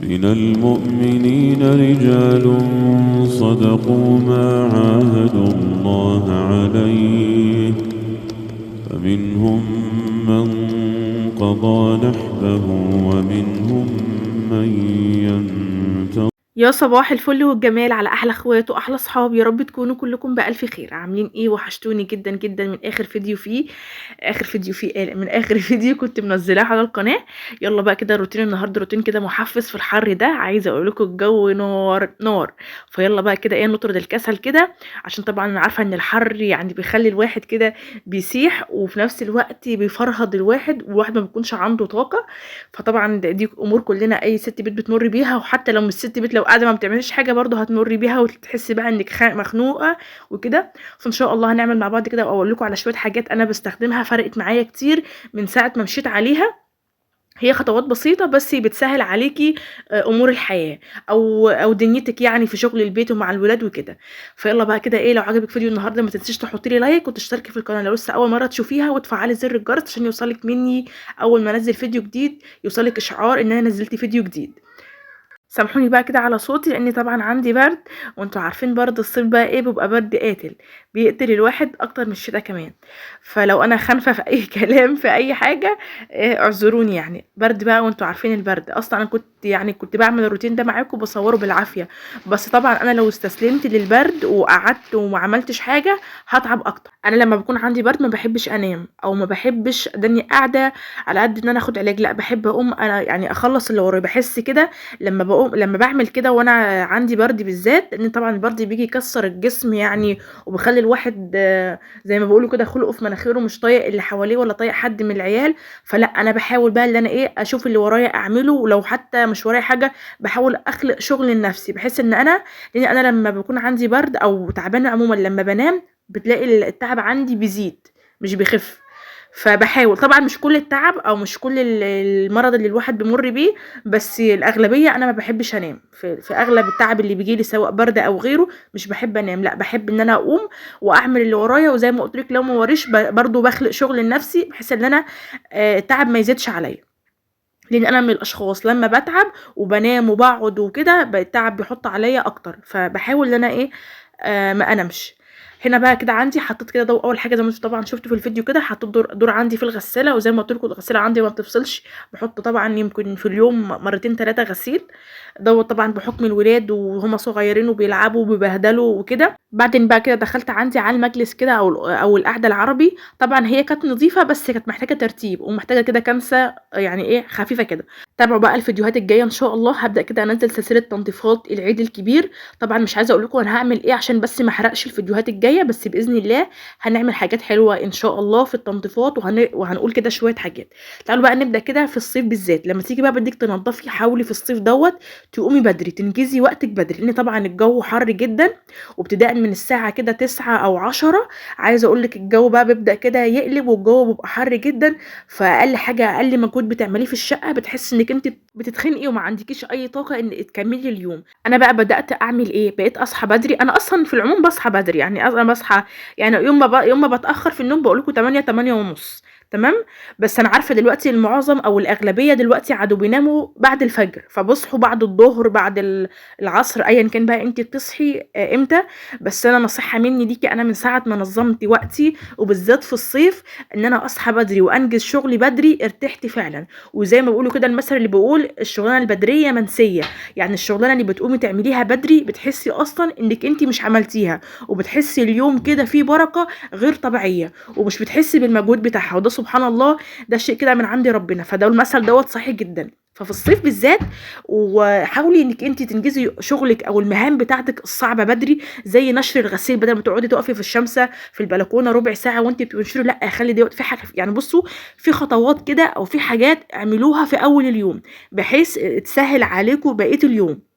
من المؤمنين رجال صدقوا ما عاهدوا الله عليه فمنهم من قضى نحبه ومنهم من ينتظر. يا صباح الفل والجمال على احلى اخوات واحلى صحاب، يا رب تكونوا كلكم بالف خير. عاملين ايه؟ وحشتوني جدا جدا من اخر فيديو كنت منزلاه على القناه. يلا بقى كده روتين النهارده، روتين كده محفز في الحر ده. عايزه اقول لكم الجو نار نار، فيلا بقى كده ايه نطرد الكسل كده، عشان طبعا انا عارفه ان الحر يعني بيخلي الواحد كده بيسيح، وفي نفس الوقت بيفرهد الواحد، والواحد ما بيكونش عنده طاقه. فطبعا دي امور كلنا اي ست بيت بتمر بيها، وحتى لو مش ست بيت، لو قاعده ما بتعملش حاجه برضه هتمر بيها وتحسي بقى انك مخنوقه وكده. فان شاء الله هنعمل مع بعض كده، واقول لكم على شويه حاجات انا بستخدمها فرقت معايا كتير من ساعه ما مشيت عليها. هي خطوات بسيطة بس بتسهل عليكي امور الحياة او دنيتك، يعني في شغل البيت ومع الولاد وكده. فيلا بقى كده ايه، لو عجبك فيديو النهارده ما تنسيش تحطي لي لايك وتشتركي في القناة لو لسه اول مرة تشوفيها، وتفعلي زر الجرس عشان يوصلك مني اول ما انزل فيديو جديد، يوصلك اشعار ان انا نزلت فيديو جديد. سامحوني بقى كده على صوتي، لاني طبعا عندي برد، وانتوا عارفين برد الصيف بقى ايه، بيبقى برد قاتل، بيقتل الواحد اكتر من الشتاء كمان. فلو انا خانفه في اي كلام في اي حاجه اعذروني، يعني برد بقى، وانتوا عارفين البرد. اصلا انا كنت بعمل الروتين ده معاكم بصوره بالعافيه، بس طبعا انا لو استسلمت للبرد وقعدت وما عملتش حاجه هتعب اكتر. انا لما بكون عندي برد ما بحبش انام، او ما بحبش اداني قاعده على قد ان انا اخد علاج، لا بحب اقوم انا يعني اخلص اللي ورايا. بحس كده لما باعمل كده وانا عندي برد بالذات، لان طبعا البرد بيجي يكسر الجسم يعني، وبيخلي الواحد زي ما بيقولوا كده خلقه في مناخيره، مش طايق اللي حواليه ولا طايق حد من العيال. فلا انا بحاول بقى اللي انا ايه اشوف اللي ورايا اعمله، ولو حتى مش ورايا حاجه بحاول اخلق شغل لنفسي، بحيث ان انا، لان انا لما بكون عندي برد او تعبانه عموما لما بنام بتلاقي التعب عندي بيزيد مش بيخف. فبحاول طبعا، مش كل التعب او مش كل المرض اللي الواحد بيمر بيه، بس الاغلبيه انا ما بحبش انام في اغلب التعب اللي بيجي لي سواء برد او غيره. مش بحب انام، لا بحب ان انا اقوم واعمل اللي ورايا، وزي ما قلت لك لو ما وريش برضو بخلق شغل لنفسي، بحيث ان انا التعب ما يزيدش عليا. لان انا من الاشخاص لما بتعب وبنام وبقعد وكده التعب بيحط عليا اكتر، فبحاول ان انا ايه ما انامش. هنا بقى كده عندي حطيت كده ضوء اول حاجه، زي ما انتوا طبعا شفتوا في الفيديو كده، حطيت دور عندي في الغساله، وزي ما قلت لكم الغساله عندي ما بتفصلش، بحط طبعا يمكن في اليوم مرتين 3 غسيل. دوت طبعا بحكم الولاد وهم صغيرين وبيلعبوا وبيبهدلوا وكده. بعدين بقى كده دخلت عندي على المجلس كده او القعده العربي. طبعا هي كانت نظيفه بس كانت محتاجه ترتيب ومحتاجه كده كنسه يعني ايه خفيفه كده. تابعوا بقى الفيديوهات الجايه ان شاء الله، هبدا كده انزل سلسله تنظيفات العيد الكبير. طبعا مش عايزه اقول لكم انا هعمل ايه عشان بس ما احرقش الفيديوهات الجايه، بس باذن الله هنعمل حاجات حلوه ان شاء الله في التنظيفات، وهنقول كده شويه حاجات. تعالوا بقى نبدا كده في الصيف بالذات. لما تيجي بقى بدك تنضفي، حاولي في الصيف دوت تقومي بدري، تنجزي وقتك بدري، لان طبعا الجو حر جدا، وابتداء من الساعه كده 9 او 10 عايزه اقول لك الجو بقى بيبدا كده يقلب، والجو بيبقى حر جدا. فاقل حاجه، اقل مجهود بتعمليه في الشقه بتحسي انك انت بتتخنقي وما عندكيش اي طاقه ان تكملي اليوم. انا بقى بدات اعمل ايه، بقيت اصحى بدري. انا اصلا في العموم بصحى بدري، يعني انا بصحى يعني يوم ما بتاخر في النوم بقول لكم 8 ونص. تمام. بس انا عارفه دلوقتي المعظم او الاغلبيه دلوقتي عادوا بيناموا بعد الفجر، فبصحوا بعد الظهر بعد العصر، ايا كان بقى انت بتصحي امتى. بس انا نصيحه مني ليكي، انا من ساعه ما نظمت وقتي وبالذات في الصيف ان انا اصحى بدري وانجز شغلي بدري ارتحت فعلا. وزي ما بيقولوا كده المثل اللي بيقول الشغلانه البدريه منسيه، يعني الشغلانه اللي بتقومي تعمليها بدري بتحسي اصلا انك انت مش عملتيها، وبتحسي اليوم كده فيه بركه غير طبيعيه، ومش بتحسي بالمجهود بتاعها، وده سبحان الله ده شيء كده من عند ربنا. فده المثل دوت صحيح جدا. ففي الصيف بالذات وحاولي انك انت تنجزي شغلك او المهام بتاعتك الصعبه بدري، زي نشر الغسيل، بدل ما تقعدي تقفي في الشمس في البلكونه ربع ساعه وانت بتنشري، لا خلي دوت في حاجه يعني. بصوا في خطوات كده او في حاجات اعملوها في اول اليوم بحيث تسهل عليكم بقيه اليوم،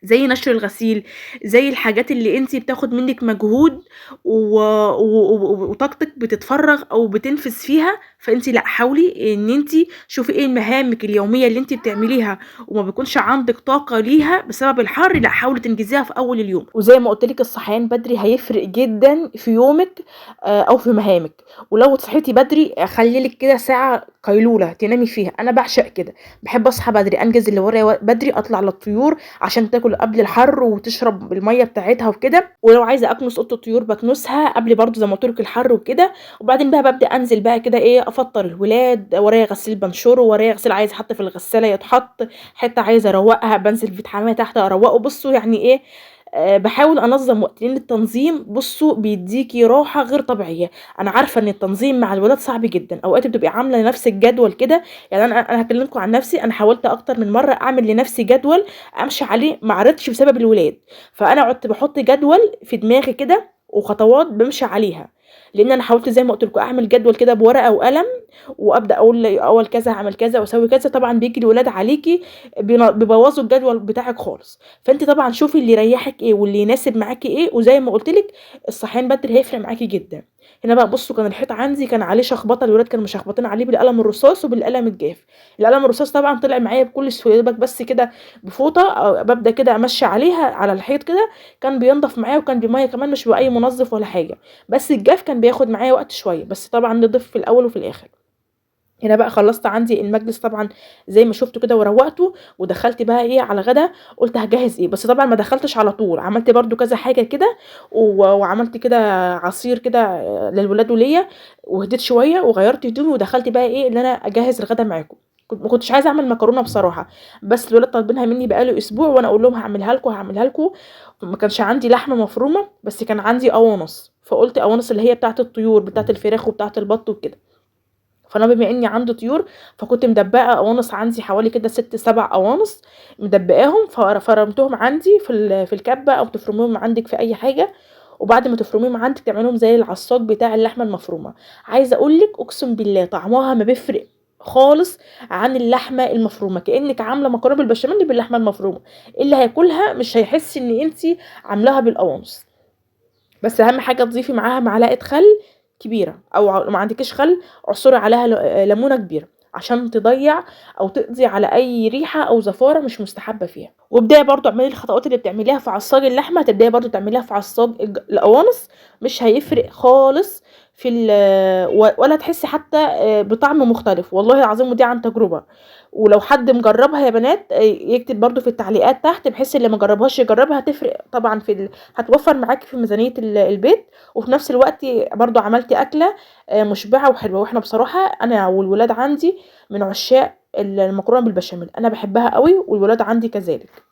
زي نشر الغسيل، زي الحاجات اللي انتي بتاخد منك مجهود وطاقتك بتتفرغ او بتنفذ فيها فانت لا، حاولي ان انت شوفي ايه مهامك اليوميه اللي انت بتعمليها وما بيكونش عندك طاقه ليها بسبب الحر، لا حاولي تنجزيها في اول اليوم. وزي ما قلت لك الصحيان بدري هيفرق جدا في يومك او في مهامك. ولو صحيتي بدري خلي لك كده ساعه قيلوله تنامي فيها، انا بعشق كده، بحب اصحى بدري انجز اللي ورايا بدري، اطلع للطيور عشان تاكل قبل الحر وتشرب الميه بتاعتها وكده. ولو عايزه اكنس اوضه الطيور بكنسها قبل برضو زي ما قلت لك الحر وكده. وبعدين بقى ببدا انزل بقى كده ايه، افطر الولاد، ورايا غسيل بنشره، ورايا غسيل عايز حتى في الغساله يتحط، حته عايزه اروقها بنزل في حمامه تحت اروقه. بصوا يعني ايه، باحاول أنظّم وقتي، لإن التنظيم بُصّوا بيدّيكِ راحة غير طبيعية. أنا عارفة إن التنظيم مع الولاد صعب جدًا، أوقات بتبقي عاملة لنفسِك جدول كده. يعني أنا هاكلمكم عن نفسي، أنا حاولت أكتر من مرّة أعمل لنفسي جدول أمشي عليه، ما عرفتش بسبب الولاد. فأنا كنت باحط جدول في دماغي كده وخطوات بامشي عليها، لإن أنا حاولت زي ما قُلت لكم أعمل جدول كده بورقة وقلم، وأبدأ أقول أول كذا هاعمل كذا وأسوي كذا. طبعًا بييجي الولاد عليكِ بيبوظوا الجدول بتاعِك خالص. فأنتِ طبعًا شوفي اللي يريحِك إيه واللي يناسب معاكِ إيه، وزي ما قُلت لِك الصحيان بدري هيفرق معاكِ جدًا. هنا بقى بُصّوا كان الحيط عندي كان عليه شخبطة، الولاد كانوا مشخبطين عليه بالقلم الرصاص وبالقلم الجاف. القلم الرصاص طبعًا طلع معايا بكل سهولة، يا دوبك بس كده بفوطة بابدأ كده أمشّي عليها على الحيط كده، كان بينضف معايا وكان بمَيّة كمان مش بأي منظف ولا حاجة. بس الجاف كان بياخد معايا وقت شوية، بس طبعًا نضيف في الأول وفي الآخر. هنا بقى خلّصت عندي المجلس طبعًا زي ما شُفتوا كده وروّقته، ودخلت بقى إيه على الغدا، قُلت هاجهّز إيه، بس طبعًا ما دخلتش على طول، عملت برضه كذا حاجة كده، وعملت كده عصير كده للولاد وليّا، وهديت شوية وغيّرت هدومي ودخلت بقى إيه إن أنا أجهّز الغدا معاكم. ما كنتش عايزة أعمل مكرونة بصراحة، بس الولاد طالبينها مني بقى له أسبوع وأنا أقول لهم هاعملها لكم، هاعملها لكم. ما كانش عندي لحمة مفرومة، بس كان عندي قوانص، فقُلت قوانص اللي هي بتاعة الطيور، بتاعة الفراخ وبتاعة البط وكده. فأنا بما إني عندي طيور فكنت مدبّقة قوانص عندي حوالي كده 6، 7 قوانص مدبّقاهم، فرمتهم عندي في الكَبّة أو تفرميهم عندِك في أي حاجة. وبعد ما تفرميهم عندِك تعمليهم زي العصاج بتاع اللحمة المفرومة. عايزة أقول لِك أقسم بالله طعمها ما بيفرق خالص عن اللحمة المفرومة، كإنِّك عاملة مكرونة بالبشاميل باللحمة المفرومة. اللي هياكلها مش هيحس إن أنتِ عاملاها بالقوانص. بس أهم حاجة تضيفي معاها معلقة خل كبيرة، أو لو ما عندكيش خل اعصري عليها ليمونة كبيرة عشان تضيّع أو تقضي على أي ريحة أو زفارة مش مستحبة فيها. وابدئي برضه اعملي الخطوات اللي بتعمليها في عصاج اللحمة تبدئي برضه تعمليها في عصاج القوانص، مش هيفرق خالص في ولا تحسي حتى بطعم مختلف، والله العظيم ودي عن تجربة. ولو حد مجربها يا بنات يكتب برضه في التعليقات تحت، بحيث اللي ما جربهاش يجربها، هتفرق طبعًا هتوفّر معاكِ في ميزانية البيت، وفي نفس الوقت برضه عملتِ أكلة مشبعة وحلوة. وإحنا بصراحة أنا والولاد عندي من عشاق المكرونة بالبشاميل، أنا باحبها أوي والولاد عندي كذلك.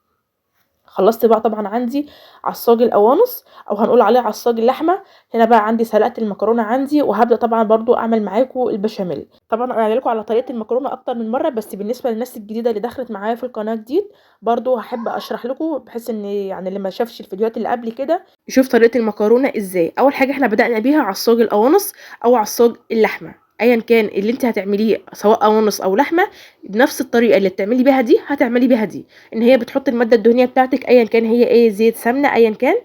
خلّصت بقى طبعًا عندي عصاج القوانص أو هنقول عليه عصاج اللحمة. هنا بقى عندي سلقت المكرونة عندي، وهابدأ طبعًا برضه أعمل معاكم البشاميل. طبعًا أنا قايلة لكم على طريقة المكرونة أكتر من مرّة، بس بالنسبة للناس الجديدة اللي دخلت معايا في القناة جديد، برضه هاحب أشرح لكم بحيث إن يعني اللي ما شافش الفيديوهات اللي قبل كده يشوف طريقة المكرونة إزاي. أول حاجة إحنا بدأنا بيها عصاج القوانص أو عصاج اللحمة، أيًا كان اللي أنتِ هتعمليه سواء قوانص أو لحمة، بنفس الطريقة اللي بتعملي بيها دي هتعملي بيها دي. إن هي بتحطي المادة الدهنية بتاعتِك أيًا كان هي إيه، زيت، سمنة، أيًا كان،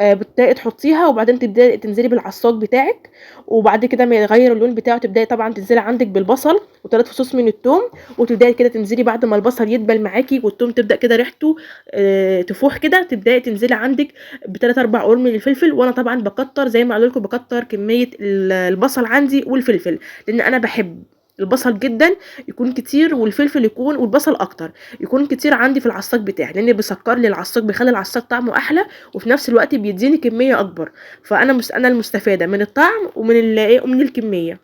بتبدئي تحطيها وبعدين تبدئي تنزلي بالعصاج بتاعِك. وبعد كده أمّا يغيّر اللون بتاعه تبدئي طبعًا تنزلي عندِك بالبصل و3 فصوص من التوم، وتبدئي كده تنزلي بعد ما البصل يدبل معاكِ والتوم تبدأ كده ريحته تفوح كده، تبدئي تنزلي عندِك ب3، 4 قرون من الفلفل. وأنا طبعًا باكتّر زي ما قالوا لكم باكتّر كمية البصل عندي والفلفل، لإن أنا باحب البصل جدًا يكون كتير، والفلفل يكون والبصل أكتر، يكون كتير عندي في العصاج بتاعي، لإن بيسكّر لي العصاج، بيخلّي العصاج طعمه أحلى، وفي نفس الوقت بيدّيني كمية أكبر. فأنا أنا المستفادة من الطعم ومن إيه، ومن الكمية.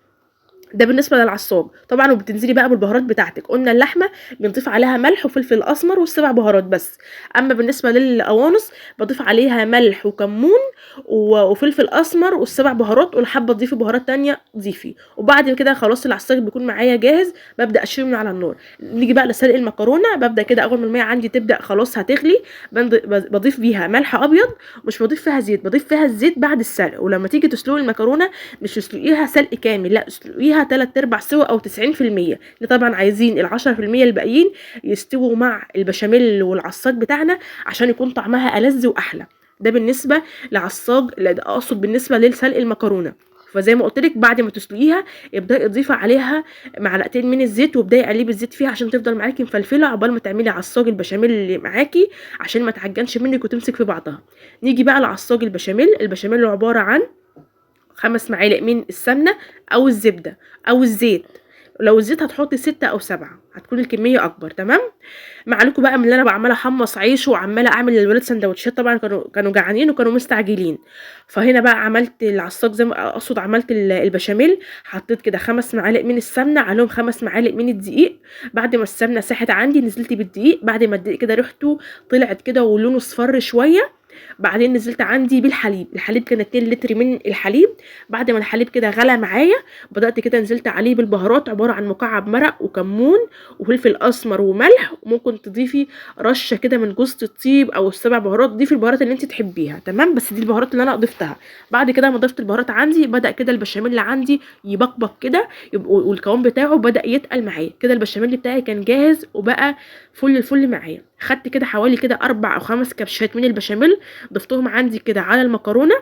ده بالنسبة للعصاج. طبعًا وبتنزلي بقى بالبهارات بتاعتِك، قُلنا اللحمة بنضيف عليها ملح وفلفل أسمر و7 بهارات بس. أمّا بالنسبة للقوانص باضيف عليها ملح وكمون وفلفل أسمر وال7 بهارات، ولو حابة تضيفي بهارات تانية ضيفي. وبعد كده خلاص العصاج بيكون معايا جاهز، بابدأ أشيله من على النار. نيجي بقى لسلق المكرونة، بابدأ كده أول ما المَيّة عندي تبدأ خلاص هتغلي، باضيف فيها ملح أبيض، مش باضيف فيها زيت، باضيف فيها الزيت بعد السلق. ولمّا تيجي تسلقي المكرونة مش تسلقيها سلق كامل، لأ اسلقيها 3/4 سوا أو 90%، لإن طبعًا عايزين ال10% الباقيين يستووا مع البشاميل والعصاج بتاعنا عشان يكون طعمها ألذ وأحلى. ده بالنسبة لعصاج، لا ده أقصد بالنسبة لسلق المكرونة. فزي ما قلت لك بعد ما تسلقيها ابداي اضيفي عليها معلقتين من الزيت، وابداي قلبي الزيت فيها عشان تفضل معاكي مفلفله عقبال ما تعملي عصاج البشاميل اللي معاكي عشان ما تعجنش منك وتمسك في بعضها. نيجي بقى لعصاج البشاميل عباره عن 5 معالق من السمنه او الزبده او الزيت، لو الزيت هتحطي 6 أو 7 هتكون الكميه اكبر. تمام. معاكم بقى من اللي انا بعملها احمص عيش وعماله اعمل للولاد سندوتشات، طبعا كانوا جعانين وكانوا مستعجلين. فهنا بقى عملت العصاج زي ما اقصد، عملت البشاميل، حطيت كده 5 معالق من السمنه عليهم 5 معالق من الدقيق. بعد ما السمنه ساحت عندي نزلت بالدقيق، بعد ما الدقيق كده ريحته طلعت كده ولونه اصفر شويه، بعدين نزلت عندي الحليب كان 2 لتر من الحليب. بعد ما الحليب كده غلى معايا بدأت كده نزلت عليه بالبهارات عبارة عن مكعب مرق وكمون وفلفل اسمر وملح، وممكن تضيفي رشة كده من جوز الطيب او ال7 بهارات، ضيفي البهارات اللي انت تحبيها. تمام. بس دي البهارات اللي انا ضفتها. بعد كده ما ضفت البهارات عندي بدأ كده البشاميل اللي عندي يبقبق كده، والقوام بتاعه بدأ يتقل معايا كده. البشاميل بتاعي كان جاهز وبقى فل الفل معايا. خدت كده حوالي كده 4 أو 5 كبشات من البشاميل ضفتهم عندي كده على المكرونه.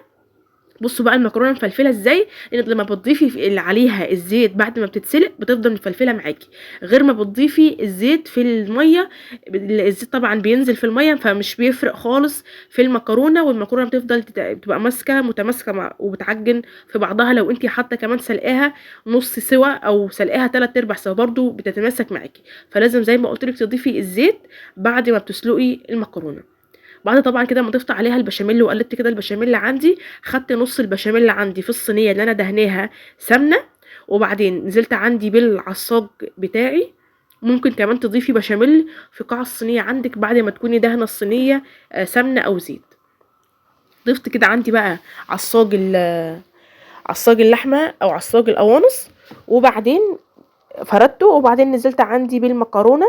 بصوا بقى المكرونه مفلفله ازاي، لان لما بتضيفي اللي عليها الزيت بعد ما بتتسلق بتفضل مفلفله معاكي، غير ما بتضيفي الزيت في الميه. الزيت طبعا بينزل في الميه فمش بيفرق خالص في المكرونه، والمكرونه بتفضل تبقى متماسكه وبتعجن في بعضها. لو انت حاطه كمان سلقاها نص سوا او سلقاها 3/4 سوا برضو بتتماسك معاكي. فلازم زي ما قلت لك تضيفي الزيت بعد ما بتسلقي المكرونه. بعد طبعا كده ما ضفت عليها البشاميل وقلبت كده البشاميل اللي عندي، خدت نص البشاميل اللي عندي في الصينيه اللي انا دهناها سمنه، وبعدين نزلت عندي بالعصاج بتاعي. ممكن كمان تضيفي بشاميل في قاع الصينيه عندك بعد ما تكوني دهنه الصينيه سمنه او زيت. ضفت كده عندي بقى عصاج اللحمه او عصاج القوانص، وبعدين فردته، وبعدين نزلت عندي بالمكرونه،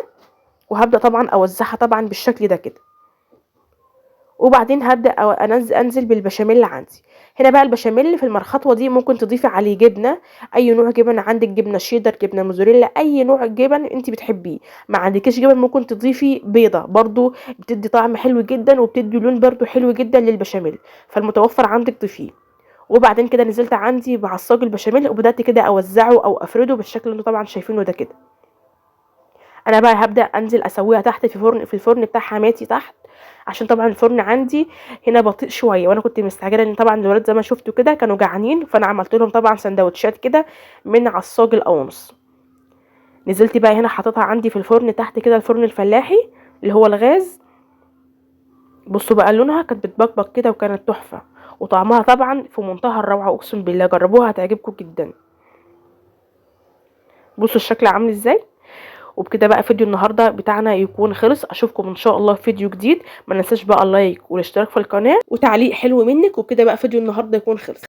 وهبدا طبعا اوزعها طبعا بالشكل ده كده، وبعدين هبدأ انزل بالبشاميل اللي عندي. هنا بقى البشاميل في الخطوه دي ممكن تضيفي عليه جبنه، اي نوع جبن عندك، جبنه شيدر، جبنه موزاريلا، اي نوع جبن انت بتحبيه. ما عندكيش جبن ممكن تضيفي بيضه برضو، بتدي طعم حلو جدا وبتدي لون برضو حلو جدا للبشاميل، فالمتوفر عندك ضيفيه. وبعدين كده نزلت عندي بعصاج البشاميل وبدات كده اوزعه او افرده بالشكل اللي انتوا طبعا شايفينه ده كده. انا بقى هبدا انزل اسويها تحت في الفرن بتاع حماتي تحت، عشان طبعا الفرن عندي هنا بطيء شويه، وانا كنت مستعجله ان طبعا الولاد زي ما شفتوا كده كانوا جعانين، فانا عملت لهم طبعا سندوتشات كده من عصاج القوانص. نزلت بقى هنا حطيتها عندي في الفرن تحت كده، الفرن الفلاحي اللي هو الغاز. بصوا بقى لونها كانت بتبقبق كده وكانت تحفه، وطعمها طبعا في منتهى الروعه، اقسم بالله جربوها هتعجبكم جدا. بصوا الشكل عامل ازاي. وبكده بقى فيديو النهارده بتاعنا يكون خلص. اشوفكم ان شاء الله في فيديو جديد. ما ننساش بقى اللايك والاشتراك في القناه وتعليق حلو منك. وبكده بقى فيديو النهارده يكون خلص.